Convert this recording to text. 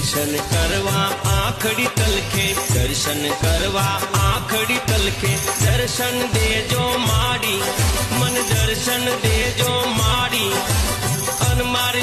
दर्शन करवा आखड़ी तलखे दर्शन करवा आखड़ी तलखे दर्शन देजो माड़ी मन दर्शन देजो माड़ी अन मार